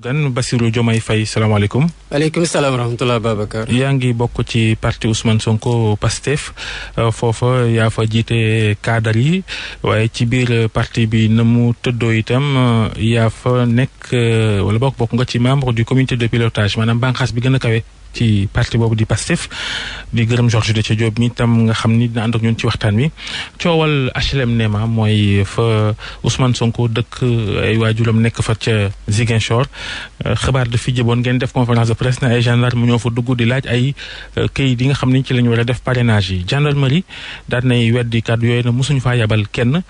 gan Bassirou Diomaye Faye salaamaaleykum. waaleykum salaam wa rahmatulah Babacar. yaa ngi bokk ci parti Ousmane Sonko Pastef foofa yaa fa jiite cadre yi waaye ci biir parti bi na mu tëddoo itam yaa fa nekk wala bokk nga ci membre du comité de pilotage maanaam bànqaas bi gën a kawe ci parti boobu di Pastef di gërëm Georges Déthié Diop mi tam nga xam ni dina ànd ak ñun ci waxtaan wi coowal HLM Néma mooy fa Ousmane Sonko dëkk ay waajuram nekk fa ca Ziguinchor xabaar dafi jëboon ngeen def conférence de presse ne ay gendarme ñoo fa dugg di laaj ay këyit yi nga xam ni ci la ñu war a def parrainage yi gendarmerie daan nay weddi kàddu yooyu na mosuñu faa yabal kenn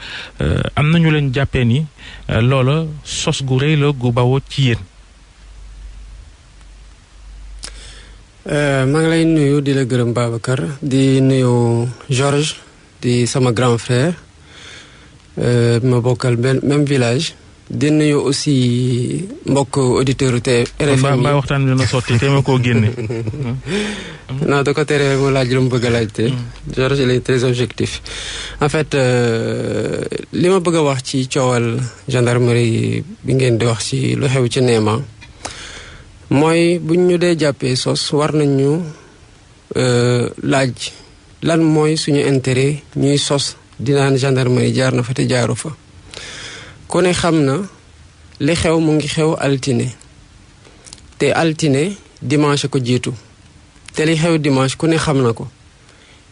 am nañu leen jàppee ni loola sos gu rëy la gu bawoo ci yéen. maa ngi lay nuyu di la gërëm Babacar di nuyu Georges di sama grand frère ma bokkal même village di nuyu aussi mbokk auditeur te RFM mbaa waxtaan bi dina sotti te ma koo génne. non da ko tere mu laaj lu mu bëgg a laajte Georges il est très objectif en fait li ma bëgg a wax ci coowal gendarmerie bi ngeen di wax ci lu xew ci Néma mooy buñ ñu dee jàppee sos war nañu laaj lan mooy suñu intérêt ñuy sos dinaan gendarmerie jaar na fa te jaaru fa ku ne xam na li xew mu ngi xew altine te altine dimanche ko jiitu te li xew dimanche ku ne xam na ko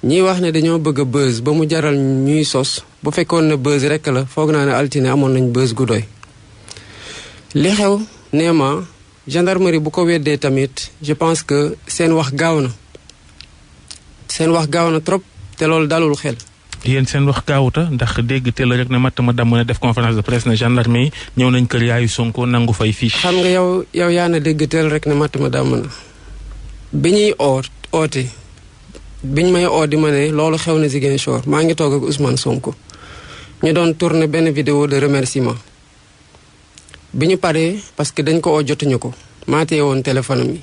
ñiy wax ne dañoo bëgg a buzz ba mu jaral ñuy sos bu fekkoon ne buzz rekk la foog naa ne altine amoon nañ buzz gu doy li xew Néma gendarmerie bu ko weddee tamit je pense que seen wax gaaw na trop te loolu dalul xel. yéen seen wax gaawuta ndax dégg te la rek ne matt ma damm na def conférence de presse ne gendarmerie ñëw nañ kër yaayu Sonko nangu fay fiche. xam nga yow yaa na dégg teel rek ne matt ma damm na bi ñuy oote biñ may oo di ma ne loolu xew na Ziguinchor maa ngi toog ak Ousmane Sonko ñu doon tourner benn vidéo de remerciement. bi ñu paree parce que dañ ko oo jotuñu ko maatee woon téléphone am yi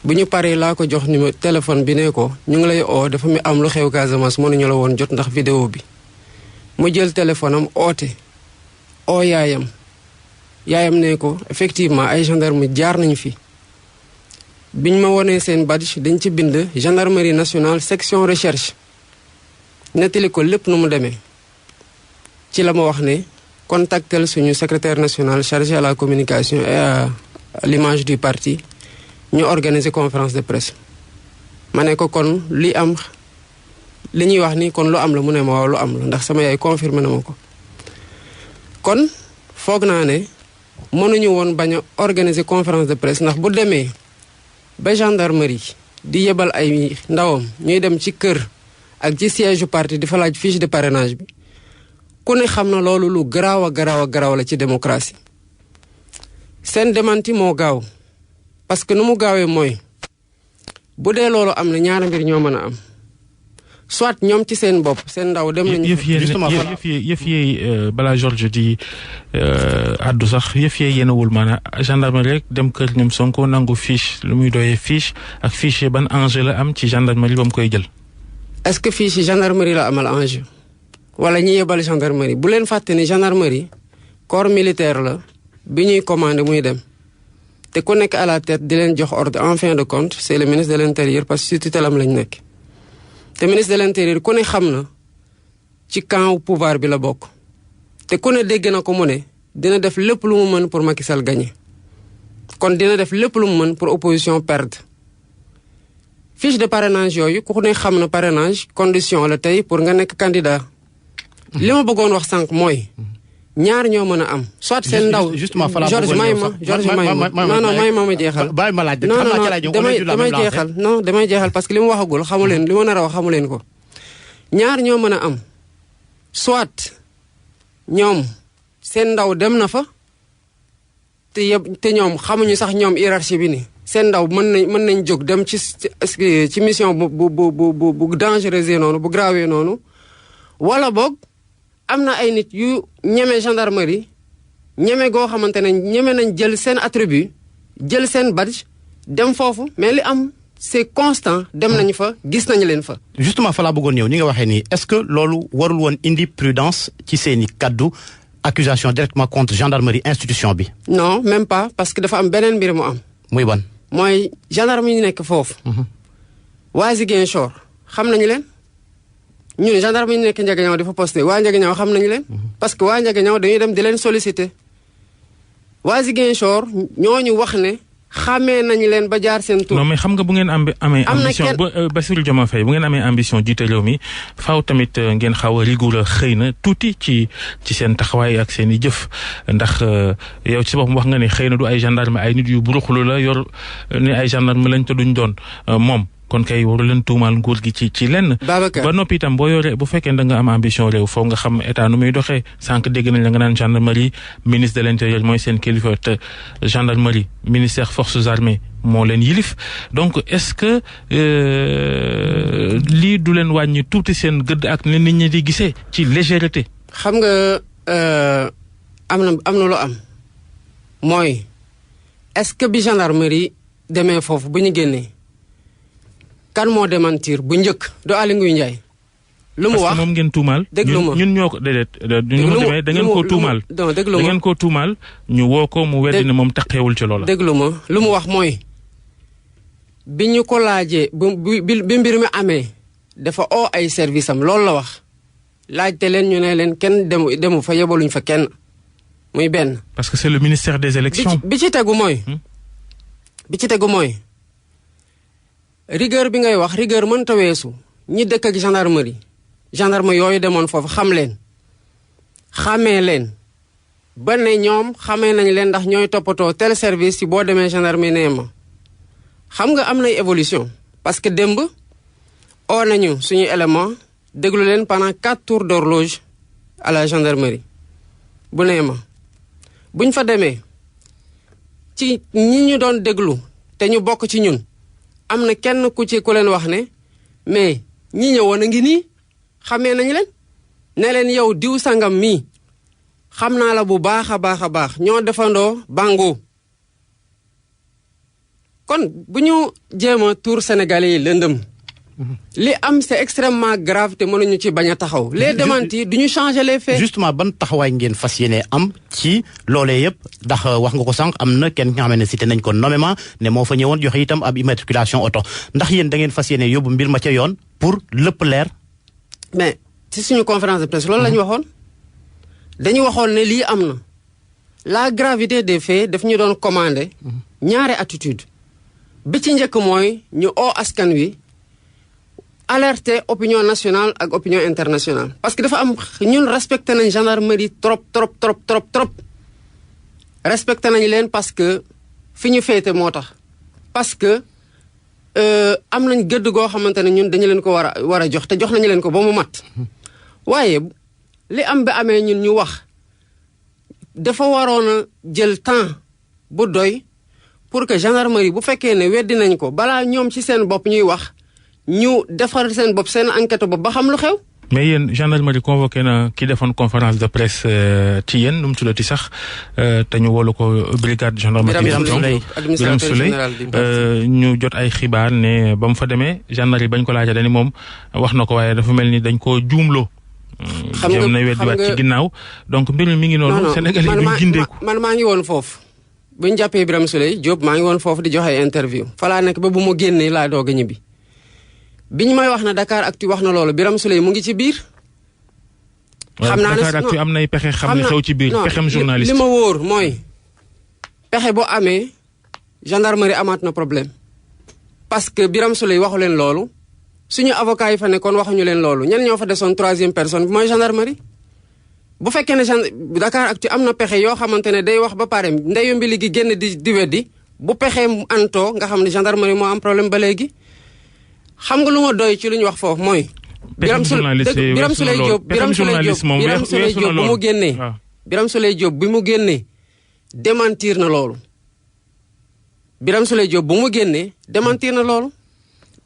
bu ñu paree laa ko jox ni ma téléphone bi ne ko ñu ngi lay oo dafa mi am lu xew Casamance mënuñu la woon jot ndax vidéo bi mu jël téléphone am oote oo yaayam ne ko effectivement ay gendarme jaar nañu fi biñ ma wonee seen badge dañ ci bind gendarmerie nationale section recherche nettali ko lépp nu mu demee ci la ma wax ne contactel suñu secrétaire national chargé à la communication et à l'image du parti ñu organiser conférence de presse ma ne ko kon li ñuy wax ni kon lu am la mu ne ma waaw lu am la ndax sama yaay confirmé na ma ko kon foog naa ne mënuñu woon bañ a organiser conférence de presse ndax bu demee ba gendarmerie di yebal ay ndawam ñuy dem ci kër ak ci siège du parti di fa laaj fiche de parrainage bi ku ne xam na loolu lu garaaw a garaaw la ci démocratie seen démenti moo gaaw parce que nu mu gaawee mooy bu dee loolu am na ñaari mbir ñoo mën a am soit ñoom ci seen bopp seen ndaw dem nañu yëf yee balaa Georges di addu sax yëf yee yéenawul maanaam gendarmerie rek dem kër ñoom Sonko nangu fiche lu muy doyee fiche ak fiche ban enjeu la am ci gendarmerie ba mu koy jël. est-ce que fiche gendarmerie la amal enjeu wala ñi yebal gendarmerie bu leen fàtte ni gendarmerie corps militaire la bi ñuy commandé muy dem te ku nekk à la tête di leen jox ordre en fin de compte c'est le ministre de l'intérieur parce que ci tutelam lañ nekk te ministre de l'intérieur ku ne xam na ci camp pouvoir bi la bokk te ku ne dégg na ko mu ne dina def lépp lu mu mën pour Macky Sall gagner kon dina def lépp lu mu mën pour opposition perdre fiche de parrainage yooyu ku ne xam na parrainage condition la tey pour nga nekk candidat li ma bëggoon wax sànq mooy ñaar ñoo mën a am soit seen ndaw Georges may ma jeexal damay jeexal parce que li mu waxagul xamu leen li ma nar a wax xamu leen ko ñaar ñoo mën a am soit ñoom seen ndaw dem na fa te ñoom xamuñu sax ñoom hiérarchie bi ni seen ndaw mën nañ jóg dem ci mission bu dangereuse noonu bu grave noonu wala boog am na ay nit yu ñeme gendarmerie ñeme goo xamante ne ñeme nañ jël seen attribut jël seen badge dem foofu mais li am c'est constant dem nañu fa gis nañu leen fa. justement fa laa bëggoon ñëw ni nga waxee nii est-ce que loolu warul woon indi prudence ci seeni kaddu accusation directement contre gendarmerie institution bi. non même pas parce que dafa am beneen mbir mu am. muy ban. mooy gendarme yi nekk foofu. waa Ziguinchor xam nañu leen. ñun gendarme yi nekk Ndiaganiao dafa posté waa Ndiaganiao xam nañu leen. parce que waa Ndiaganiao dañuy dem di leen solliciter. waa Ziguinchor ñooñu wax ne xàmmee nañu leen ba jaar seen tur. non mais xam nga bu ngeen amee ambition Bassirou Diomaye Faye bu ngeen amee ambition jiite réew mi faaw tamit ngeen xaw a rigoureux xëy na tuuti ci seen taxawaay ak seen i jëf ndax yow ci boppam wax nga ne xëy na du ay gendarme ay nit yu buruxlu la yor ne ay gendarme lañ te duñ doon moom. kon kay waru leen tuumaal nguur gi ci lenn. Babacar ba noppi itam boo yoree bu fekkee da nga am ambition réew foog nga xam état nu muy doxee sànq dégg nañ la nga naan gendarmerie ministre de l'intérieur mooy seen kilifa te gendarmerie ministère forces armées moo leen yilif donc est-ce que lii du leen wàññi tuuti seen gëdd ak ne nit ñi di gisee ci légèreté. xam nga am na lu am mooy est-ce que bi gendarmerie demee foofu bu ñu génnee. kan moo démentir bu njëkk do Aly Ngouille Ndiaye lu mu wax parce que moom ngeen tuumaal. déglu ma ñun ñoo ko déedéet. ñu mu demee da ngeen koo tuumaal. non déglu ma da ngeen koo tuumaal ñu woo ko mu weddi ne moom taxewul ci loola. déglu ma lu mu wax mooy bi ñu ko laajee bi mbir mi amee dafa oo ay service am loolu la wax laajte leen ñu ne leen kenn demu fa yebaluñ fa kenn muy benn. parce que c'est le ministère des élections. bi ci tegu mooy. rigueur bi ngay wax rigueur mënta weesu ñi dëkk ak gendarme yooyu demoon foofu xam leen xamee leen ba ne ñoom xamee nañ leen ndax ñooy toppatoo tel service ci boo demee gendarmerie nee ma xam nga am nay évolution parce que démb oo nañu suñu élément déglu leen pendant 4 tours d'horloge à la gendarmerie bu nee ma buñ fa demee ci ñi ñu doon déglu te ñu bokk ci ñun am na kenn ku leen wax ne mais ñi ñëwoon a ngi nii xamee nañu leen ne leen yow diw sangam mii xam naa la bu baax a baax ñoo defandoo bango kon bu ñu jéem a tuur sénégalais yi lëndëm li am c'est extrêmement grave te mënuñu ci bañ a taxaw. les démentis du ñu changer les faits. justement ban taxawaay ngeen fas yéene am ci loolee yëpp ndax wax nga ko sànq am na kenn nga xam ne cité nañ ko nommément ne moo fa ñëwoon joxe itam ab immatriculation oto ndax yéen da ngeen fas yéene yóbbu mbir ma ca yoon pour lépp leer. mais ci suñu conférence de presse loolu la ñu waxoon dañu waxoon ne lii am na la gravité des faits daf ñu doon commandé ñaari attitude bi ci njëkk mooy ñu oo askan wi. alerter opinion nationale ak opinion internationale parce que dafa am ñun respecté nañ gendarmerie trop respecté nañ leen parce que fi ñu féete moo tax parce que am nañ gëdd goo xamante ne ñun dañu leen ko war a jox te jox nañu leen ko ba mu mat waaye li am ba amee ñun ñu wax dafa waroon a jël temps bu doy pour que gendarmerie bu fekkee ne weddi nañ ko balaa ñoom ci seen bopp ñuy wax ñu defar seen bopp seen enquête bopp ba xam lu xew. mais yéen gendarmerie convoqué na ki defoon conférence de presse ci yéen nu mu tuddati sax te ñu wolu ko brigade gendarmerie. Birame Souleye ñu jot ay xibaar ne ba mu fa demee gendarmerie bañ ko laajee dañu moom wax na ko waaye dafa mel ni dañ koo juumloo. xam nga na weddiwaat ci ginnaaw donc mbir mi ngi noonu. Sénégal yi duñ gindeeku man maa ngi woon foofu. bu ñu jàppee Birame Souleye Diop maa ngi woon foofu di joxe interview. fa laa nekk ba bu mu génnee laa doog a ñibbi. biñ may wax na Dakaractu wax na loolu Birame Souleye mu ngi ci biir. xam naa ne Dakaractu am nay pexe xam ne xew ci biir pexem journaliste. li ma wóor mooy pexe boo amee gendarmerie amaat na problème. parce que Birame Souleye waxu leen loolu suñu avocat yi fa nekkoon waxuñu leen loolu ñenn ñoo fa desoon troisième personne bi mooy gendarmerie. bu fekkee ne Dakaractu am na pexe yoo xamante ne day wax ba pare ndeyu mbili gi génn di weddi bu pexee antoo nga xam ne gendarmerie moo am problème ba léegi. xam nga lu ma doy ci lu ñu wax foofu mooy. Birame Souleye Diop bu mu génnee. Birame Souleye Diop bi mu génnee démentir na loolu. Birame Souleye Diop bu mu génnee démentir na loolu.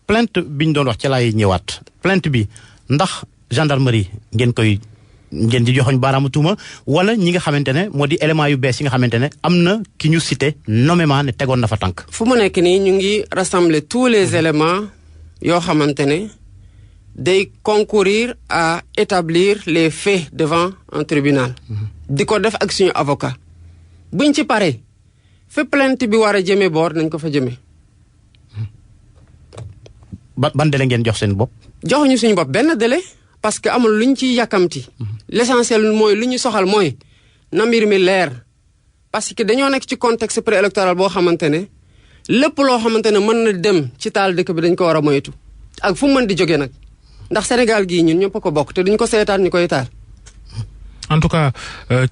plainte bi ñu doon wax ci laay ñëwaat plainte bi ndax gendarmerie ngeen di joxoñ baaraamu tuuma wala ñi nga xamante ne moo di élément yu bees yi nga xamante ne am na ki ñu cité nommément ne tegoon na fa tànk. fu mu nekk nii ñu ngi rassembler tous les éléments. yoo xamante ne day concourir à établir les faits devant un tribunal. di ko def ak suñu avocat buñ ci paree fa plainte bi war a jëmee boor nañ ko fa jëmee. ban délai ngeen jox seen bopp. joxuñu suñu bopp benn délai parce que amul luñ ci yàkkamti. l'essentiel mooy lu ñu soxal mooy na mbir mi leer parce que dañoo nekk ci contexte préélectoral boo xamante ne lépp loo xamante ne mën na dem ci taal dëkk bi dañ ko war a moytu ak fu mu mën di jógee nag ndax Sénégal gii ñun ñëpp a ko bokk te duñ ko seetaan ñu koy taal. en tout cas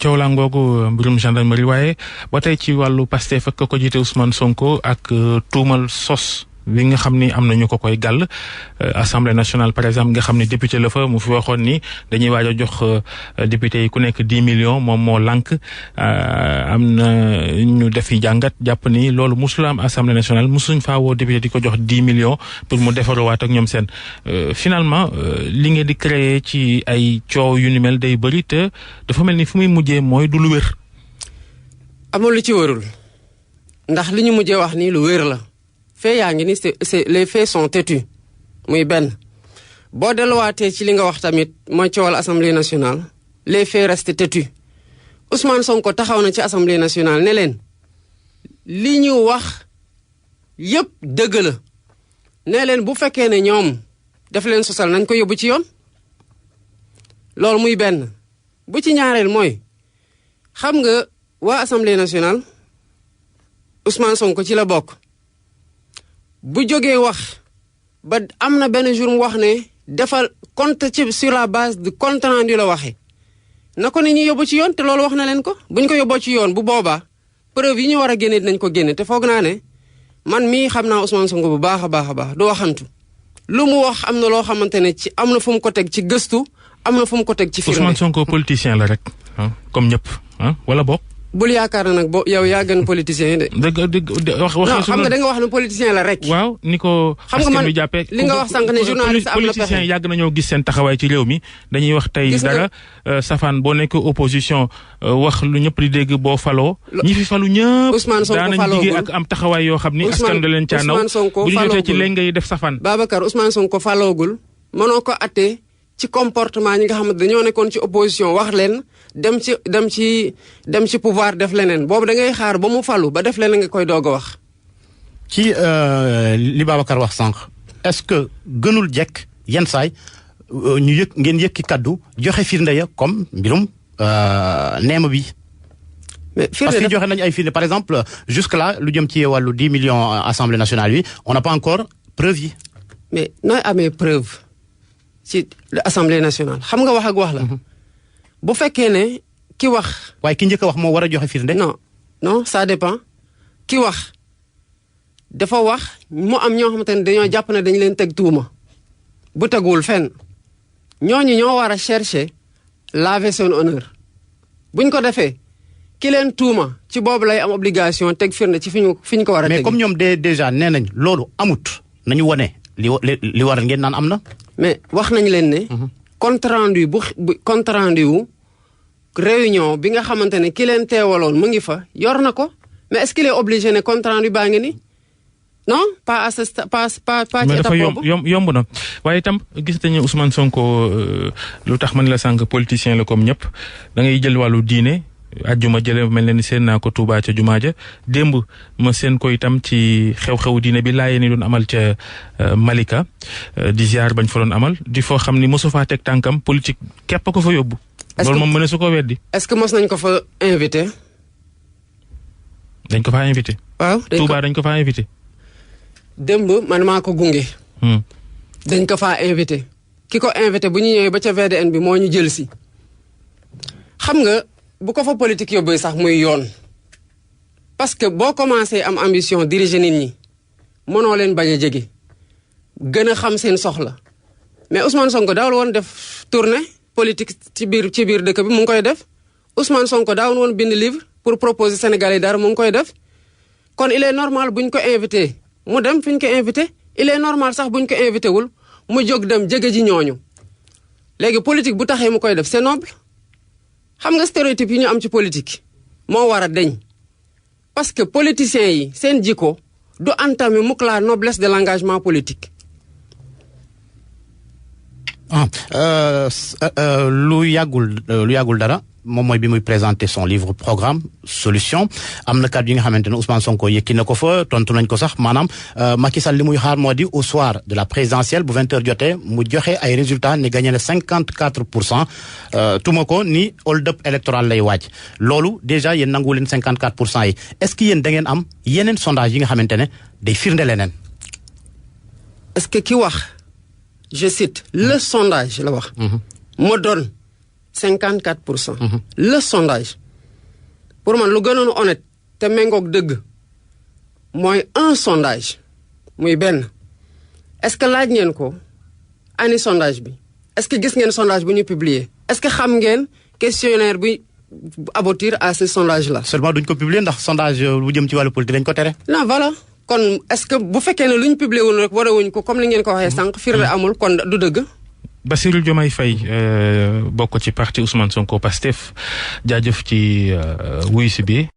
coow laa ngoogu mbirum gendarmerie waaye ba tey ci wàllu Pastef ak ko jiite Ousmane Sonko ak tuumal sos bi nga xam ni am na ñu ko koy gàll assemblée nationale par exemple nga xam ne député la fa mu fi waxoon ni dañuy waaj a jox député yi ku nekk 10 millions moom moo lànk am na ñu def yi jàngat jàpp ni loolu musul am assemblée nationale musuñ faa woo député di ko jox 10 millions pour mu defaruwaat ak ñoom seen finalement li ngeen di créer ci ay coow yu ni mel day bëri te dafa mel ni fu muy mujjee mooy du lu wér. amul lu ci wërul ndax li ñu mujjee wax nii lu wér la. fait yaa ngi ni c'est les faits sont têtus muy benn boo delluwaatee ci li nga wax tamit mooy coowal assemblée nationale les faits restent têtus Ousmane Sonko taxaw na ci assemblée nationale ne leen li ñu wax yépp dëgg la ne leen bu fekkee ne ñoom def leen sosal nañ ko yóbbu ci yoon loolu muy benn bu ci ñaareel mooy xam nga waa assemblée nationale Ousmane Sonko ci la bokk. bu jógee wax ba am na benn jour mu wax ne defal compte ci sur la base de compte rendu la waxee na ko ni ñu yóbbu ci yoon te loolu wax na leen ko buñ ko yóbboo ci yoon bu boobaa preuve yi ñu war a génne dinañ ko génne te foog naa ne man mii xam naa Ousmane Sonko bu baax a baax du waxantu lu mu wax am na loo xamante ne ci am na fu mu ko teg ci gëstu am na fu mu ko teg ci firnde. Ousmane Sonko politicien la rek comme ñëpp wala bokk. bul yaakaar na nag yow yaa gën politicien yi de. wax non xam nga da nga wax ne politicien la rek. waaw ni ko askan bi jàppee li nga wax sànq ne journaliste am na pexe politicien yàgg nañoo gis seen taxawaay ci réew mi dañuy wax tey dara safaan boo nekk opposition wax lu ñëpp di dégg boo faloo. ñi fi falu ñëpp. Ousmane Sonko daanañ jigéen ak am taxawaay yoo xam ni askan da leen caa naw bu ñu jotee ci léegi ngay def safaan. Babacar Ousmane Sonko faloogul mënoo ko attee ci comportement ñi nga xam ne dañoo nekkoon ci opposition wax leen dem ci pouvoir def leneen boobu da ngay xaar ba mu falu ba def leneen nga koy doog a wax. ci li Babacar wax sànq est-ce que gënul jekk yenn saay ñu ngeen yëkki kaddu joxe firnde ya comme mbirum neema bi. mais parce que joxe nañu ay firnde par exemple jusque là lu jëm ci wàllu 10 millions assemblée nationale bi on n'a pas encore preuve yi. mais nooy amee preuve ci assemblée nationale xam nga wax ak wax la. bu fekkee ne ki wax. waaye ki njëkk a wax moo war a joxe firnde. non ça dépend ki wax dafa wax mu am ñoo xamante ne dañoo jàpp ne dañu leen teg tuuma bu teguwul fenn ñooñu ñoo war a chercher laver son honneur buñ ko defee ki leen tuuma ci boobu lay am obligation teg firnde ci fi ñu ko war a teg. mais comme ñoom déjà nee nañ loolu amut nañu wone li war ngeen naan am na. mais wax nañ leen ne. compte rendu bu compte rendu wu réunion bi nga xamante ne ki leen teewaloon mu ngi fa yor na ko mais est-ce qu'il est obligé ne compte rendu baa ngi ni non pas à ce pas ci étape boobu yomb na waaye itam gis nañu Ousmane Sonko lu tax man la sànq politicien la comme ñëpp da ngay jël wàllu diine ajjuma jële mel ne ni seen naa ko Touba ca jumaa ja démb ma seen ko itam ci xew-xew diine bi laayee ni doon amal ca Malika di ziar bañ fa doon amal di foo xam ni mosu faa teg tànkam politique képp ko fa yóbbu. loolu moom mën na su ko weddi. est-ce que mos nañ ko fa invité. dañ ko faa invité. waaw Touba dañ ko faa invité. démb man maa ko gunge. dañ ko faa invité. ki ko invité bu ñu ñëwee ba ca VDN bi moo ñu jël si. xam nga. bu ko fa politique yóbbee sax muy yoon parce que boo commencé am ambition diriger nit ñi mënoo leen bañ a jege gën a xam seen soxla mais Ousmane Sonko daawul woon def tournée politique ci biir dëkk bi mu ngi koy def Ousmane Sonko daawul woon bind livre pour proposer Sénégalais dara mu ngi koy def kon il est normal buñ ko invité mu dem fi ñu ko invité il est normal sax buñ ko invité wul mu jóg dem jege ji ñooñu léegi politique bu taxee mu koy def c'est noble. xam nga stéréotype yi ñu am ci politique moo war a deñ parce que politiciens yi seen jikko du entamer mukk la noblesse de l'engagement politique. lu yàggul dara moom mooy bi muy présenter son livre programme solution am na kàddu yi nga xamante ne Ousmane Sonko yëkki na ko fa tontu nañ ko sax maanaam Macky Sall li muy xaar moo di au soir de la présidentielle bu 20h jotee mu joxe ay résultats ne gagné na 54%. tuma ko ni hold up électoral lay waaj loolu déjà yéen nangu leen 54% yi est-ce que yéen da ngeen am yeneen sondage yi nga xamante ne day firnde leneen. est-ce que ki wax je cite le sondage la wax. moo doon 54%. le sondage pour man lu gënoon honnête te méngoog dëgg mooy un sondage muy benn est-ce que laaj ngeen ko ani sondage bi est-ce que gis ngeen sondage bu ñu publier est-ce que xam ngeen questionnaire bi aboutir à ce sondage là. seulement duñ ko publier ndax sondage bu jëm ci wàllu politique dañ ko tere. non voilà kon est-ce que bu fekkee ne lu ñu publier wul rek warewuñ ko comme li ngeen ko waxee sànq firnde amul kon du dëgg. Bassirou Diomaye Faye bokk ci parti Ousmane Sonko Pastef jaajëf ci wuyu si bi